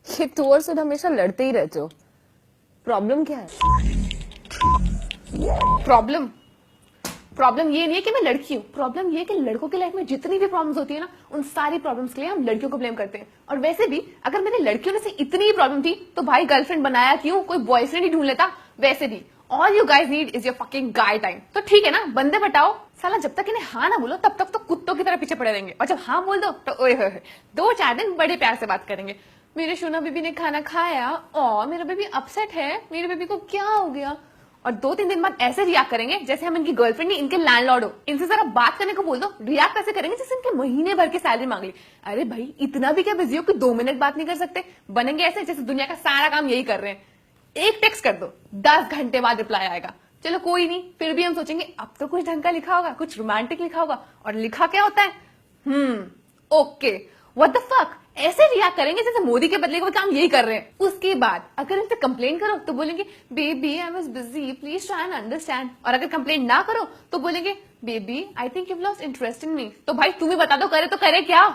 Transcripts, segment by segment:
ये तू और सिर्फ हमेशा लड़ते ही रहते हो। प्रॉब्लम क्या है? प्रॉब्लम प्रॉब्लम ये नहीं है कि मैं लड़की हूँ, प्रॉब्लम ये है कि लड़कों की लाइफ में जितनी भी प्रॉब्लम्स होती है ना, उन सारी प्रॉब्लम्स के लिए हम लड़कियों को ब्लेम करते हैं। और वैसे भी अगर मैंने लड़कियों में से इतनी ही प्रॉब्लम थी तो भाई गर्लफ्रेंड बनाया क्यों, कोई बॉयफ्रेंड ही ढूंढ लेता। वैसे भी all you guys need is your fucking guy time. तो ठीक है ना, बंदे बटाओ। साला जब तक इन्हें हाँ ना बोलो तब तक तो कुत्तों की तरह पीछे पड़े रहेंगे, और जब हाँ बोल दो तो ओए होए 2-4 दिन बड़े प्यार से बात करेंगे। मेरे शोना बेबी ने खाना खाया, और मेरा बेबी अपसेट है, मेरे बेबी को क्या हो गया। और 2-3 दिन बाद ऐसे रिएक्ट करेंगे जैसे हम इनकी गर्लफ्रेंड नहीं, इनके लैंडलॉर्ड हो। इनसे जरा बात करने को बोल दो, रिएक्ट ऐसे करेंगे जैसे इनके महीने भर की सैलरी मांग ली। अरे भाई इतना भी क्या बिजी हो कि 2 मिनट बात नहीं कर सकते? बनेंगे ऐसे जैसे दुनिया का सारा काम यही कर रहे हैं। एक टेक्स्ट कर दो, 10 घंटे बाद रिप्लाई आएगा। चलो कोई नहीं, फिर भी हम सोचेंगे अब तो कुछ ढंग का लिखा होगा, कुछ रोमांटिक लिखा होगा। और लिखा क्या होता है? Okay, what the fuck. ऐसे रिएक्ट करेंगे जैसे मोदी के बदले कोई काम यही कर रहे हैं। उसके बाद अगर इनसे कंप्लेन करो तो बोलेंगे baby I was busy, please try and understand. और अगर कंप्लेन ना करो तो बोलेंगे baby I think you lost interest in me. तो भाई तुम ही बता दो, करे तो करे क्या?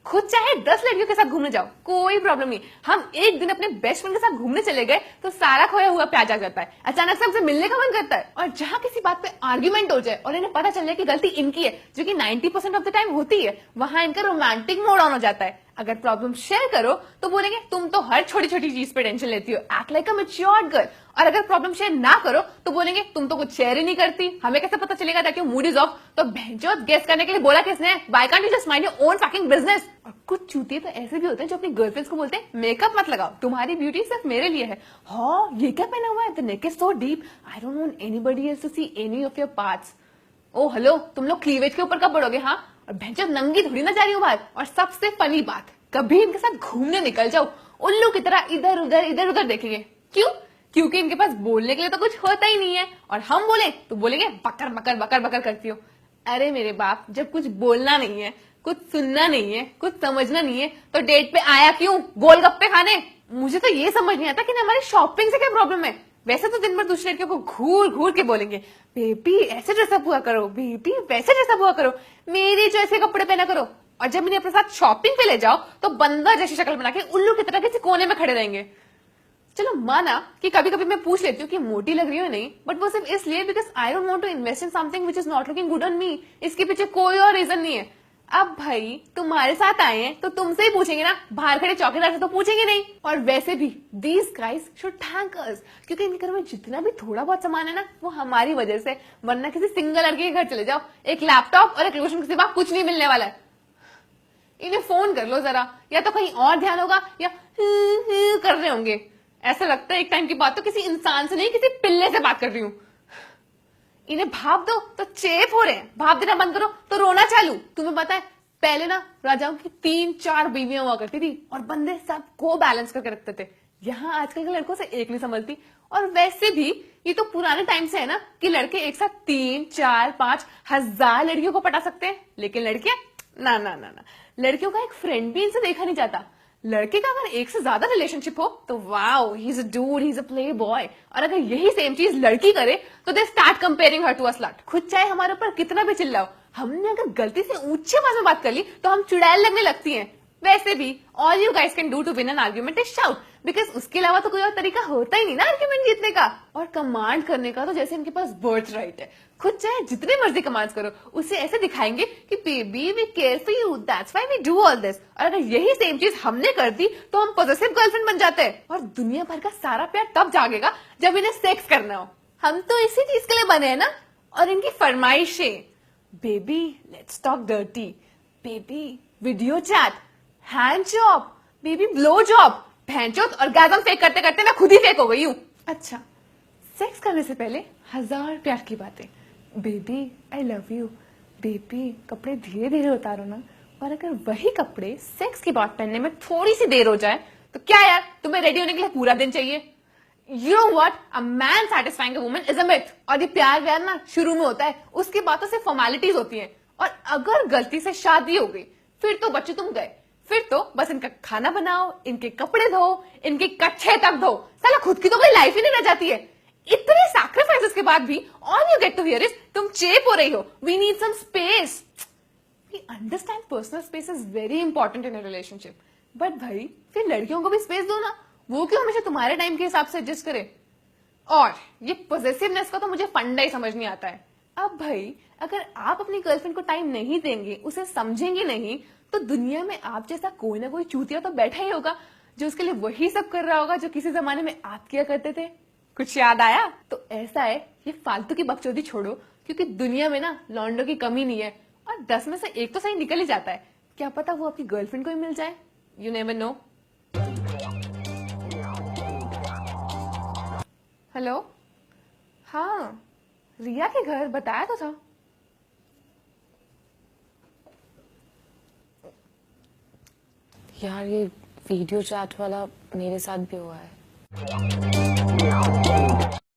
खुद चाहे 10 लड़कियों के साथ घूमने जाओ, कोई प्रॉब्लम नहीं। हम एक दिन अपने बेस्ट फ्रेंड के साथ घूमने चले गए तो सारा खोया हुआ प्याज आ जाता है, अचानक से हमसे मिलने का मन करता है। और जहां किसी बात पे आर्ग्यूमेंट हो जाए और इन्हें पता चल जाए कि गलती इनकी है, जो कि 90% ऑफ द टाइम होती है, वहां इनका रोमांटिक मोड ऑन हो जाता है। अगर प्रॉब्लम शेयर करो तो बोलेंगे तुम तो हर छोटी छोटी चीज पे टेंशन लेती हो, एक्ट लाइक अ मैच्योर्ड गर्ल। और अगर प्रॉब्लम शेयर ना करो तो बोलेंगे तुम तो कुछ शेयर ही नहीं करती, हमें कैसे पता चलेगा that your mood is of. तो भैंचोद गेस करने के लिए बोला किसने? Why can't you just mind your own fucking business. और कुछ चूतिए तो ऐसे भी होते हैं जो अपनी गर्लफ्रेंड्स को बोलते हैं मेकअप मत लगाओ, तुम्हारी ब्यूटी सिर्फ मेरे लिए है। हाँ ये क्या पहना हुआ है, the neck is so deep, I don't want anybody else to see any of your parts. Oh hello, तुम लोग क्लीवेज के ऊपर कब बढ़ोगे? हाँ, और भैंचोद नंगी थोड़ी ना जा रही हूँ बाहर। और सबसे फनी बात, कभी इनके साथ घूमने निकल जाओ, उल्लू की तरह इधर उधर देखेंगे। क्यों? क्योंकि इनके पास बोलने के लिए तो कुछ होता ही नहीं है, और हम बोले तो बोलेंगे बकर बकर बकर बकर करती हो। अरे मेरे बाप, जब कुछ बोलना नहीं है, कुछ सुनना नहीं है, कुछ समझना नहीं है, तो डेट पे आया क्यों गोलगप्पे खाने? मुझे तो ये समझ नहीं आता कि हमारी शॉपिंग से क्या प्रॉब्लम है। वैसे तो दिन भर दूसरे लड़कियों को घूर घूर के बोलेंगे बेबी ऐसे ड्रेसअप हुआ करो, बेबी वैसे ड्रेसअप हुआ करो, मेरी चॉइस के कपड़े पहना करो। और जब इन्हें अपने साथ शॉपिंग पे ले जाओ तो बंदर जैसी शक्ल बना के उल्लू की तरह किसी कोने में खड़े रहेंगे। चलो माना कि कभी कभी मैं पूछ लेती हूँ कि मोटी लग रही हो नहीं, बट वो सिर्फ इसलिए because I don't want to invest in something which is not looking good on me. इसके पीछे कोई और रीजन नहीं है। अब भाई तुम्हारे साथ आए हैं तो तुमसे ही पूछेंगे ना, बाहर खड़े चौकीदार से तो पूछेंगे नहीं। और वैसे भी दीज गाइज शुड थैंक अस, क्योंकि इनके घर में जितना भी थोड़ा बहुत सामान है ना वो हमारी वजह से। वरना किसी सिंगल लड़के के घर चले जाओ, एक लैपटॉप और एक लोशन के सिवा कुछ नहीं मिलने वाला है। इन्हें फोन कर लो जरा, या तो कहीं और ध्यान होगा या कर रहे होंगे। ऐसा लगता है एक टाइम की बात तो किसी इंसान से नहीं किसी पिल्ले से बात कर रही हूं। इन्हें भाप दो तो चेप हो रहे हैं, भाप देना बंद करो तो रोना चालू। तुम्हें पता है पहले ना राजाओं की 3-4 बीवियां हुआ करती थी और बंदे सबको बैलेंस करके रखते थे। यहाँ आजकल के लड़कों से एक नहीं संभलती। और वैसे भी ये तो पुराने टाइम से है ना कि लड़के एक साथ 3-4-5 हजार लड़कियों को पटा सकते हैं, लेकिन लड़कियां ना ना ना ना। लड़कियों का एक फ्रेंड भी इनसे देखा नहीं जाता। लड़के का अगर एक से ज्यादा रिलेशनशिप हो तो wow he is a dude, he is a playboy. और अगर यही सेम चीज लड़की करे तो they start comparing her to a slut. खुद चाहे हमारे ऊपर कितना भी चिल्लाओ, हमने अगर गलती से ऊंची आवाज में बात कर ली तो हम चुड़ैल लगने लगती हैं। वैसे भी all you guys can do to win an argument is shout, because उसके अलावा तो कोई और तरीका होता ही नहीं ना आर्ग्यूमेंट जीतने का। और कमांड करने का तो जैसे इनके पास बर्थ राइट है, खुद चाहे जितने मर्जी कमांड करो, उसे ऐसे दिखाएंगे कि baby we care for you, that's why we do all this. और अगर यही सेम चीज हमने कर दी तो हम पॉजिटिव गर्लफ्रेंड बन जाते हैं। और दुनिया भर का सारा प्यार तब जागेगा जब इन्हें सेक्स करना हो। हम तो इसी चीज के लिए बने हैं ना। और इनकी फरमाइशें, baby let's talk dirty, baby video chat, hand job, baby blow job. भैंचोद ऑर्गेज़म फेक करते करते मैं खुद ही फेक हो गई हूँ। अच्छा, सेक्स करने से पहले 1000 प्यार की बातें, baby I love you, baby कपड़े धीरे धीरे उतारो ना। और अगर वही कपड़े सेक्स के बाद पहनने में थोड़ी सी देर हो जाए तो क्या यार, तुम्हें रेडी होने के लिए पूरा दिन चाहिए? You know what? A man satisfying a woman is a myth। और ये प्यार व्यार ना शुरू में होता है, उसके बाद तो सिर्फ फॉर्मेलिटीज होती हैं। और अगर गलती से शादी हो गई फिर तो बच्चे तुम गए, फिर तो बस इनका खाना बनाओ, इनके कपड़े धो, इनके कच्छे तक धो। साला खुद की तो कोई लाइफ ही नहीं रह जाती है। इतने सैक्रिफाइसेस के बाद भी all you get to hear is तुम चेप हो रही हो, we need some space. We understand personal space is very important in a relationship, but भाई फिर लड़कियों को भी स्पेस दो ना, वो क्यों हमेशा तुम्हारे टाइम के हिसाब से एडजस्ट करे। और ये पॉसेसिवनेस का तो मुझे फंडा ही समझ नहीं आता है। अब भाई अगर आप अपनी गर्लफ्रेंड को टाइम नहीं देंगे, उसे समझेंगे नहीं, तो दुनिया में आप जैसा कोई ना कोई चूतिया तो बैठा ही होगा जो उसके लिए वही सब कर रहा होगा जो किसी जमाने में आप किया करते थे। कुछ याद आया? तो ऐसा है, ये फालतू की बकचोदी छोड़ो, क्योंकि दुनिया में ना लॉन्डो की कमी नहीं है, और 10 में से एक तो सही निकल ही जाता है। क्या पता वो आपकी गर्लफ्रेंड को ही मिल जाए, यू नेवर नो। हेलो, हाँ रिया के घर बताया तो था। यार ये वीडियो चैट वाला मेरे साथ भी हुआ है।